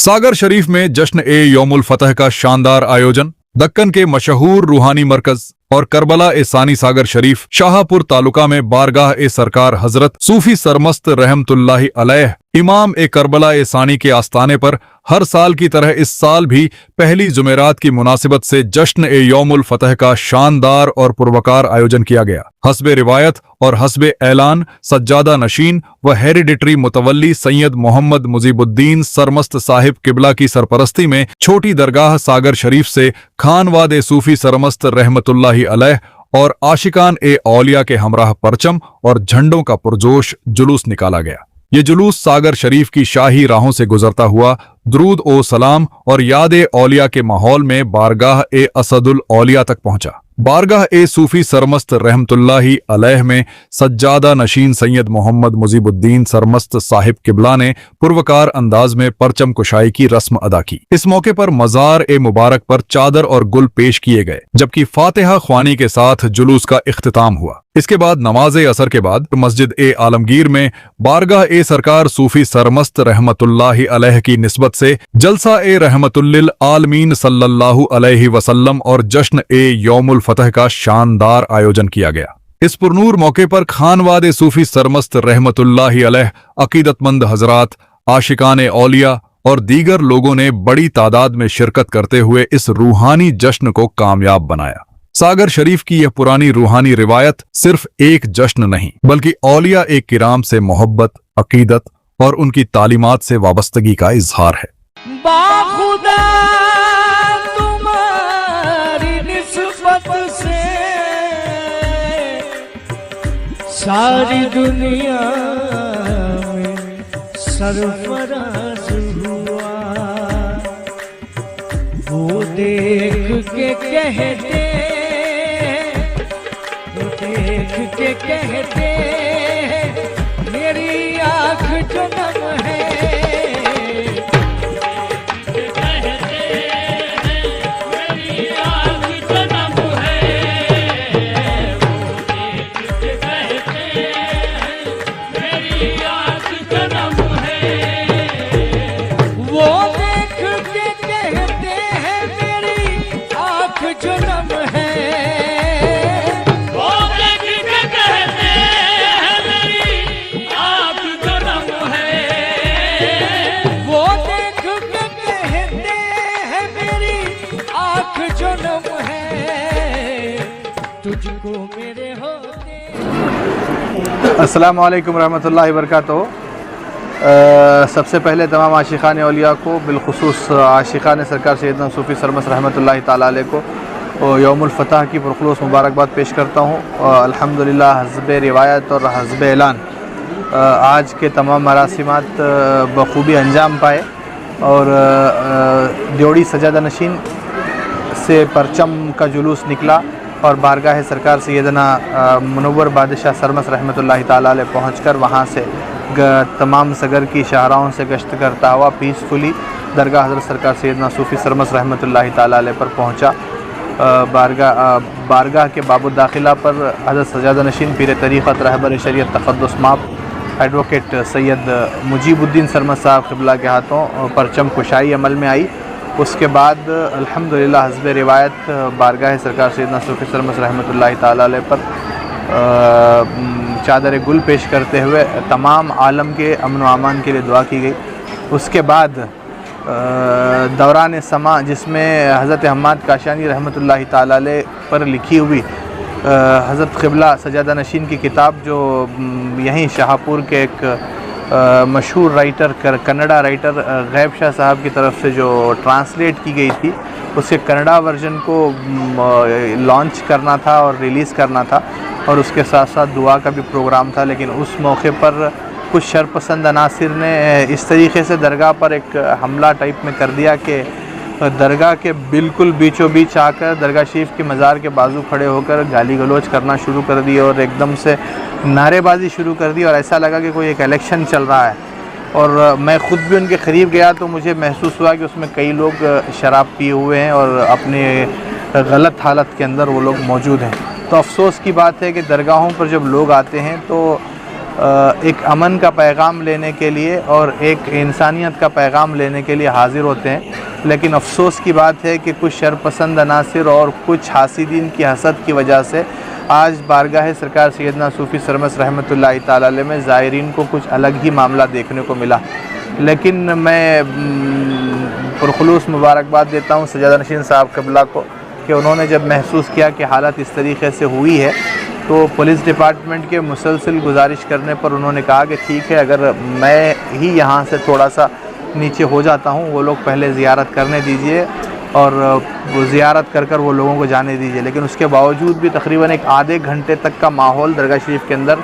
सागर शरीफ में जश्न ए यौमुल फतह का शानदार आयोजन। दक्कन के मशहूर रूहानी मरकज और करबला ए सानी सागर शरीफ शाहपुर तालुका में बारगाह ए सरकार हजरत सूफी सरमस्त रहमतुल्लाहि अलैह इमाम ए करबला ए सानी के आस्थाने पर हर साल की तरह इस साल भी पहली जुमेरात की मुनासिबत से जश्न ए यौमुल फतह का शानदार और पुरवकार आयोजन किया गया। हस्बे रिवायत और हस्बे ऐलान सज्जादा नशीन व हेरिडिटरी मुतवल्ली सैयद मोहम्मद मुजीबुद्दीन सरमस्त साहिब किबला की सरपरस्ती में छोटी दरगाह सागर शरीफ से खानवाद ए सूफी सरमस्त रहमतुल्लाहि अलैह और आशिकान ए औलिया के हमराह परचम और झंडों का पुरजोश जुलूस निकाला गया। ये जुलूस सागर शरीफ की शाही राहों से गुजरता हुआ दुरूद ओ सलाम और याद ए औलिया के माहौल में बारगाह ए असदुल औलिया तक पहुंचा। बारगाह ए सूफी सरमस्त रहमतुल्लाहि अलैह में सज्जादा नशीन सैयद मोहम्मद मुजीबुद्दीन सरमस्त साहिब किबला ने पुरवकार अंदाज में परचम कुशाई की रस्म अदा की। इस मौके पर मजार ए मुबारक पर चादर और गुल पेश किए गए, जबकि फातिहा ख्वानी के साथ जुलूस का इख्तिताम हुआ। इसके बाद नमाज असर के बाद मस्जिद ए आलमगीर में बारगाह ए सरकार सूफी सरमस्त रहमतुल्लाहि अलैह की निस्बत से जलसा ए रहमतुल्लिल आलमीन सल्लल्लाहु अलैहि वसल्लम और जश्न ए यौमुल फतह का शानदार आयोजन किया गया। इस पुरनूर मौके पर खानवाद ए सूफी सरमस्त रहमतुल्लाहि अलैह अकीदतमंद हजरात, आशिकान ए औलिया और दीगर लोगों ने बड़ी तादाद में शिरकत करते हुए इस रूहानी जश्न को कामयाब बनाया। सागर शरीफ की यह पुरानी रूहानी रिवायत सिर्फ एक जश्न नहीं, बल्कि औलिया ए किराम से मोहब्बत, अकीदत और उनकी तालीमात से वाबस्तगी का इजहार है। बाखुदा तुम्हारी निस्बत से सारी दुनिया में सरफराज हुआ, वो देख के कहते मेरी आँख जो नम है, मेरी आँख जो नम है, मेरी आँख जो नम है, वो देख के कहते हैं मेरी आँख जो नम है। अस्सलामु अलैकुम रहमतुल्लाहि वबरकातुहू। सबसे पहले तमाम आशिकान औलिया को, बिलखुसूस आशिकान सरकार सैयदना सूफी सरमस्त रहमतुल्लाहि ताला अलैह को यौमुल फतह की पुरखुलूस मुबारकबाद पेश करता हूँ। अल्हम्दुलिल्लाह हस्बे रिवायत और हस्बे ऐलान आज के तमाम मरासिमात बखूबी अंजाम पाए और ड्योड़ी सजादा नशीन से परचम का जुलूस निकला और बारगाह सरकार सैयदना मुनव्वर बादशाह सरमस्त रहमतुल्लाहि ताला अलैह पहुँचकर वहाँ से तमाम सगर की शाहराहों से गश्त करता हुआ पीसफुली दरगाह हज़रत सरकार सैयदना सूफी सरमस्त रहमतुल्लाहि ताला अलैह पर पहुँचा। बारगाह के बाबु दाखिला पर हज़रत सजादा नशीन पीर तरीक़त रहबर शरीयत तक़द्दुस माप एडवोकेट सैयद मुजीबुद्दीन सरमस्त साहब क़िबला के हाथों परचम कुशाई अमल में आई। उसके बाद अल्हम्दुलिल्लाह हस्बे रिवायत बारगाह सरकार सैयदना सूफी सरमस्त रहमतुल्लाहि ताला अलैह पर चादर गुल पेश करते हुए तमाम आलम के अमन व अमान के लिए दुआ की गई। उसके बाद दौरान समा, जिसमें हज़रत हम्माद काशानी रहमतुल्लाहि ताला अलैह पर लिखी हुई हज़रत क़िबला सजादा नशीन की किताब, जो यहीं शाहपुर के एक मशहूर राइटर कन्नड़ा राइटर गैब शाह साहब की तरफ से जो ट्रांसलेट की गई थी, उसके कन्नड़ा वर्जन को लॉन्च करना था और रिलीज़ करना था और उसके साथ साथ दुआ का भी प्रोग्राम था। लेकिन उस मौके पर कुछ शरपसंद अनासिर ने इस तरीके से दरगाह पर एक हमला टाइप में कर दिया कि दरगाह के बिल्कुल बीचों बीच आकर दरगाह शरीफ के मज़ार के बाजू खड़े होकर गाली गलौज करना शुरू कर दी और एकदम से नारेबाजी शुरू कर दी और ऐसा लगा कि कोई एक इलेक्शन चल रहा है। और मैं ख़ुद भी उनके क़रीब गया तो मुझे महसूस हुआ कि उसमें कई लोग शराब पिए हुए हैं और अपने गलत हालत के अंदर वो लोग मौजूद हैं। तो अफ़सोस की बात है कि दरगाहों पर जब लोग आते हैं तो एक अमन का पैगाम लेने के लिए और एक इंसानियत का पैगाम लेने के लिए हाज़िर होते हैं। लेकिन अफसोस की बात है कि कुछ शरपसंद अनासिर और कुछ हासिदीन की हसद की वजह से आज बारगाह सरकार सैयदना सूफ़ी सरमस्त रहमतुल्लाहि ताला अलैह में ज़ायरीन को कुछ अलग ही मामला देखने को मिला। लेकिन मैं पुरखुलूस मुबारकबाद देता हूँ सज्जादा नशीन साहब क़िबला को कि उन्होंने जब महसूस किया कि हालत इस तरीके से हुई है तो पुलिस डिपार्टमेंट के मुसलसल गुजारिश करने पर उन्होंने कहा कि ठीक है, अगर मैं ही यहाँ से थोड़ा सा नीचे हो जाता हूँ, वो लोग पहले ज़ियारत करने दीजिए और वो ज़ियारत कर कर वो लोगों को जाने दीजिए। लेकिन उसके बावजूद भी तकरीबन एक आधे घंटे तक का माहौल दरगाह शरीफ के अंदर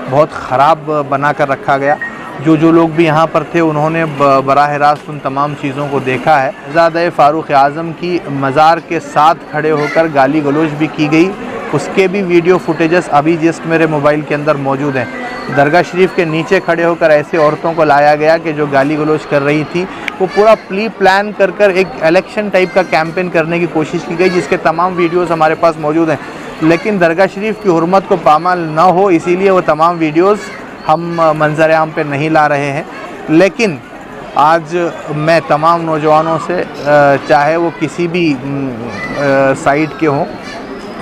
बहुत ख़राब बना कर रखा गया। जो लोग भी यहाँ पर थे उन्होंने बराह रास्त उन तमाम चीज़ों को देखा है। शहज़ादा फ़ारूक आज़म की मज़ार के साथ खड़े होकर गाली गलौज भी की गई, उसके भी वीडियो फुटेजेस अभी जस्ट मेरे मोबाइल के अंदर मौजूद हैं। दरगाह शरीफ के नीचे खड़े होकर ऐसे औरतों को लाया गया कि जो गाली गलौज कर रही थी, वो पूरा प्री प्लान कर कर एक इलेक्शन टाइप का कैंपेन करने की कोशिश की गई, जिसके तमाम वीडियोस हमारे पास मौजूद हैं। लेकिन दरगाह शरीफ की हुर्मत को पामाल ना हो, इसीलिए वो तमाम वीडियोस हम मंजर आम पे नहीं ला रहे हैं। लेकिन आज मैं तमाम नौजवानों से, चाहे वो किसी भी साइड के हों,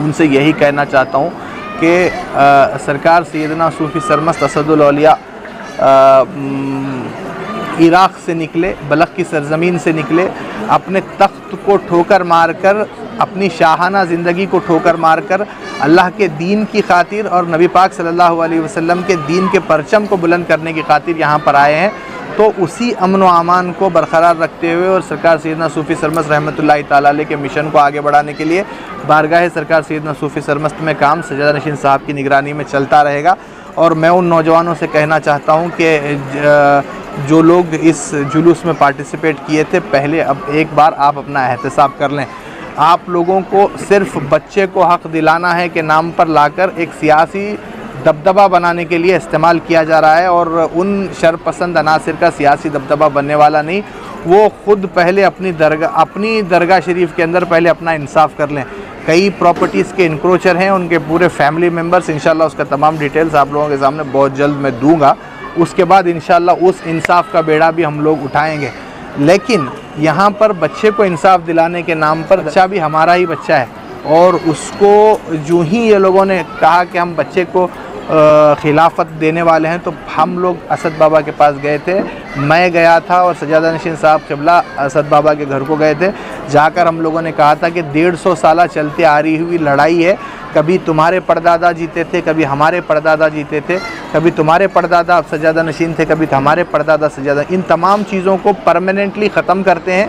उनसे यही कहना चाहता हूँ कि सरकार सैयदना सूफ़ी सरमस्त असदुल औलिया इराक़ से निकले, बलख की सरज़मीन से निकले, अपने तख्त को ठोकर मारकर, अपनी शाहाना ज़िंदगी को ठोकर मारकर अल्लाह के दीन की खातिर और नबी पाक सल्लल्लाहु अलैहि वसल्लम के दीन के परचम को बुलंद करने की खातिर यहाँ पर आए हैं। तो उसी अमन व अमान को बरकरार रखते हुए और सरकार सैयदना सूफ़ी सरमस्त रहमतुल्लाहि ताला अलैह के मिशन को आगे बढ़ाने के लिए बारगाह सरकार सैयदना सूफ़ी सरमस्त में काम सज्जादा नशीन साहब की निगरानी में चलता रहेगा। और मैं उन नौजवानों से कहना चाहता हूँ कि जो लोग इस जुलूस में पार्टिसिपेट किए थे, पहले अब एक बार आप अपना एहतसाब कर लें। आप लोगों को सिर्फ बच्चे को हक़ दिलाना है के नाम पर लाकर एक सियासी दबदबा बनाने के लिए इस्तेमाल किया जा रहा है, और उन शरपसंद अनासिर का सियासी दबदबा बनने वाला नहीं। वो ख़ुद पहले अपनी दरगाह शरीफ के अंदर पहले अपना इंसाफ कर लें। कई प्रॉपर्टीज़ के इंक्रोचर हैं, उनके पूरे फैमिली मेम्बर्स, इंशाल्लाह उसका तमाम डिटेल्स आप लोगों के सामने बहुत जल्द मैं दूंगा। उसके बाद इंशाल्लाह उस इंसाफ का बेड़ा भी हम लोग उठाएंगे। लेकिन यहाँ पर बच्चे को इंसाफ दिलाने के नाम पर, बच्चा भी हमारा ही बच्चा है, और उसको जो ही ये लोगों ने कहा कि हम बच्चे को खिलाफत देने वाले हैं, तो हम लोग असद बाबा के पास गए थे। मैं गया था और सज्जादा नशीन साहब क़िबला असद बाबा के घर को गए थे। जाकर हम लोगों ने कहा था कि 150 साल चलते आ रही हुई लड़ाई है, कभी तुम्हारे परदादा जीते थे, कभी हमारे परदादा जीते थे, कभी तुम्हारे परदादा सज्जादा नशीन थे, कभी हमारे परदादा सज्जादा। इन तमाम चीज़ों को परमानेंटली ख़त्म करते हैं,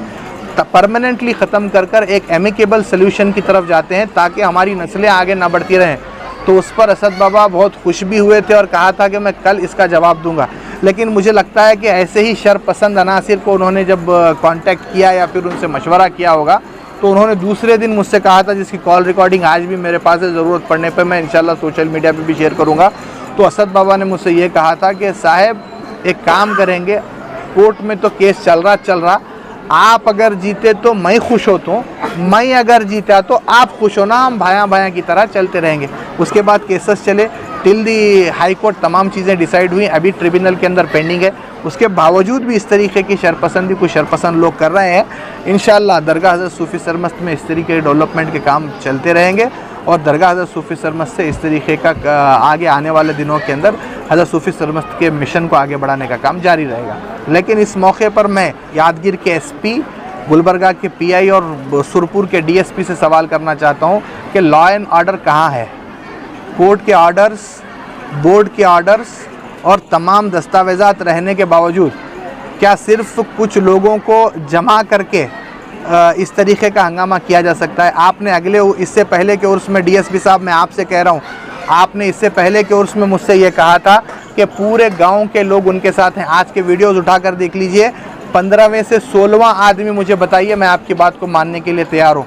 परमानेंटली ख़त्म कर कर एक एमिकेबल सल्यूशन की तरफ जाते हैं ताकि हमारी नस्लें आगे ना बढ़ती रहें। तो उस पर असद बाबा बहुत खुश भी हुए थे और कहा था कि मैं कल इसका जवाब दूंगा। लेकिन मुझे लगता है कि ऐसे ही शरपसंद अनासिर को उन्होंने जब कांटेक्ट किया या फिर उनसे मशवरा किया होगा, तो उन्होंने दूसरे दिन मुझसे कहा था, जिसकी कॉल रिकॉर्डिंग आज भी मेरे पास है, ज़रूरत पड़ने पर मैं इंशाल्लाह सोशल मीडिया पर भी शेयर करूँगा। तो असद बाबा ने मुझसे ये कहा था कि साहब एक काम करेंगे, कोर्ट में तो केस चल रहा, आप अगर जीते तो मैं खुश होता हूँ, मैं अगर जीता तो आप खुश हो ना, हम भाया की तरह चलते रहेंगे। उसके बाद केसेस चले टिल दी हाई कोर्ट, तमाम चीज़ें डिसाइड हुई, अभी ट्रिब्यूनल के अंदर पेंडिंग है। उसके बावजूद भी इस तरीके की शरपसंदी कुछ शरपसंद लोग कर रहे हैं। इंशाल्लाह दरगाह हज़रत सूफ़ी सरमस्त में इस तरीके के डेवलपमेंट के काम चलते रहेंगे और दरगाह हज़रत सूफ़ी सरमस्त से इस तरीके का आगे आने वाले दिनों के अंदर हज़रत सूफ़ी सरमस्त के मिशन को आगे बढ़ाने का काम जारी रहेगा। लेकिन इस मौके पर मैं यादगीर के SP, गुलबर्गा के PI और सुरपुर के DSP से सवाल करना चाहता हूँ कि लॉ एंड ऑर्डर कहाँ है? कोर्ट के ऑर्डर्स, बोर्ड के ऑर्डर्स और तमाम दस्तावेज़ात रहने के बावजूद क्या सिर्फ कुछ लोगों को जमा करके इस तरीके का हंगामा किया जा सकता है? आपने इससे पहले के उर्स में DSP साहब, मैं आपसे कह रहा हूँ, आपने इससे पहले के उर्स में मुझसे ये कहा था कि पूरे गांव के लोग उनके साथ हैं। आज के वीडियोस उठाकर देख लीजिए, 15वें से 16वां आदमी मुझे बताइए, मैं आपकी बात को मानने के लिए तैयार हूँ।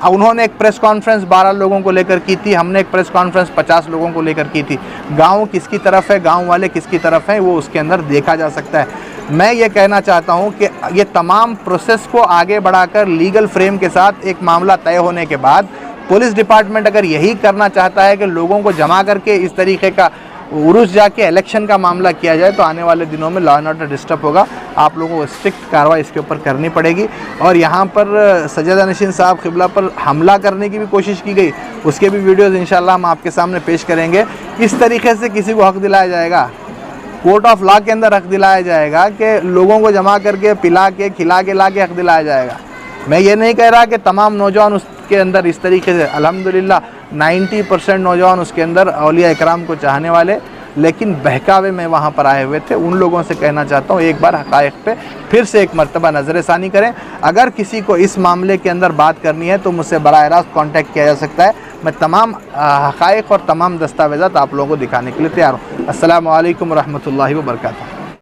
उन्होंने एक प्रेस कॉन्फ्रेंस 12 लोगों को लेकर की थी, हमने एक प्रेस कॉन्फ्रेंस 50 लोगों को लेकर की थी। गांव किसकी तरफ है, गांव वाले किसकी तरफ हैं, वो उसके अंदर देखा जा सकता है। मैं ये कहना चाहता हूँ कि ये तमाम प्रोसेस को आगे बढ़ाकर लीगल फ्रेम के साथ एक मामला तय होने के बाद पुलिस डिपार्टमेंट अगर यही करना चाहता है कि लोगों को जमा करके इस तरीके का उर्स जाके इलेक्शन का मामला किया जाए तो आने वाले दिनों में लॉ एंड ऑर्डर डिस्टर्ब होगा। आप लोगों को स्ट्रिक्ट कार्रवाई इसके ऊपर करनी पड़ेगी। और यहाँ पर सज्जादा नशीन साहब क़िबला पर हमला करने की भी कोशिश की गई, उसके भी वीडियोज़ इंशाल्लाह हम आपके सामने पेश करेंगे। इस तरीके से किसी को हक़ दिलाया जाएगा, कोर्ट ऑफ लॉ के अंदर हक़ दिलाया जाएगा कि लोगों को जमा करके पिला के खिला के ला के हक़ दिलाया जाएगा। मैं ये नहीं कह रहा कि तमाम नौजवान उसके अंदर इस तरीके से, अल्हम्दुलिल्लाह 90% नौजवान उसके अंदर औलिया इकराम को चाहने वाले, लेकिन बहकावे में वहाँ पर आए हुए थे। उन लोगों से कहना चाहता हूँ एक बार हक़ाइक़ पे फिर से एक मरतबा नज़रसानी करें। अगर किसी को इस मामले के अंदर बात करनी है तो मुझसे बराह रास्त कॉन्टैक्ट किया जा सकता है। मैं तमाम हक़ाइक़ और तमाम दस्तावेज़ात आप लोगों को दिखाने के लिए तैयार हूँ। अस्सलामु अलैकुम रहमतुल्लाहि व बरकातुहू।